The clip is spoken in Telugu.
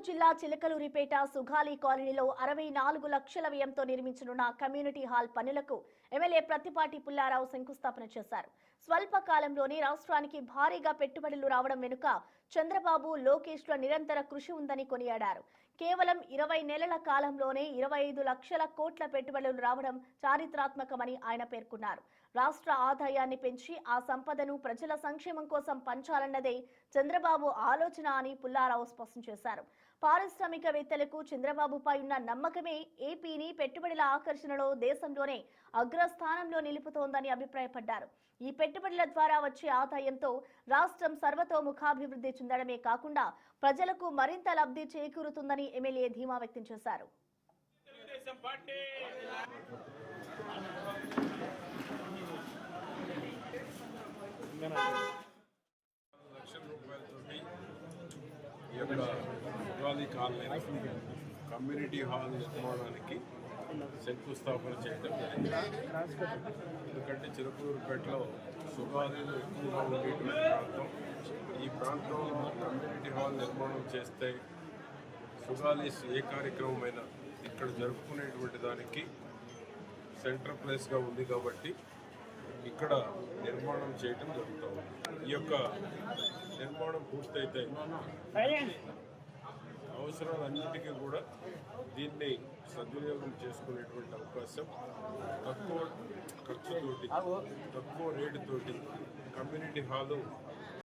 జిల్లా చిలకలూరిపేట సుగాలి కాలనీలో 64 లక్షల వ్యయంతో నిర్మించనున్న కమ్యూనిటీ హాల్ పనులకు ఎమ్మెల్యే ప్రత్తిపాటి పుల్లారావు శంకుస్థాపన చేశారు. స్వల్ప కాలంలోనే రాష్ట్రానికి భారీగా పెట్టుబడులు రావడం వెనుక చంద్రబాబు, లోకేష్ల నిరంతర కృషి ఉందని కొనియాడారు. కేవలం 20 నెలల కాలంలోనే 25 లక్షల కోట్ల పెట్టుబడులు రావడం చారిత్రాత్మకమని ఆయన పేర్కొన్నారు. రాష్ట్ర ఆదాయాన్ని పెంచి ఆ సంపదను ప్రజల సంక్షేమం కోసం పంచాలన్నదే చంద్రబాబు ఆలోచన అని పుల్లారావు స్పష్టం చేశారు. పారిశ్రామికవేత్తలకు చంద్రబాబుపై ఉన్న నమ్మకమే ఏపీని పెట్టుబడుల ఆకర్షణలో దేశంలోనే అగ్రస్థానంలో నిలుపుతోందని అభిప్రాయపడ్డారు. ఈ పెట్టుబడుల ద్వారా వచ్చే ఆదాయంతో రాష్ట్రం సర్వతోముఖాభివృద్ధి చెందడమే కాకుండా ప్రజలకు మరింత లబ్ధి చేకూరుతుందని ఎమ్మెల్యే ధీమా వ్యక్తం చేశారు. లక్షల రూపాయలతోటి ఈ యొక్క సుగాలి కాలనీ కమ్యూనిటీ హాల్ నిర్మాణానికి శంకుస్థాపన చేయడం జరిగింది. ఎందుకంటే చిలకలూరిపేటలో సుగాలీలు ఎక్కువగా ఉండేటువంటి ప్రాంతం. ఈ ప్రాంతంలో కమ్యూనిటీ హాల్ నిర్మాణం చేస్తే సుగాలీస్ ఏ కార్యక్రమమైనా ఇక్కడ జరుపుకునేటువంటి దానికి సెంటర్ ప్లేస్గా ఉంది కాబట్టి ఇక్కడ నిర్మాణం చేయడం జరుగుతుంది. ఈ యొక్క నిర్మాణం పూర్తయితే అవసరాలన్నిటికీ కూడా దీన్ని సద్వినియోగం చేసుకునేటువంటి అవకాశం, తక్కువ ఖర్చుతోటి తక్కువ రేటుతోటి కమ్యూనిటీ హాలు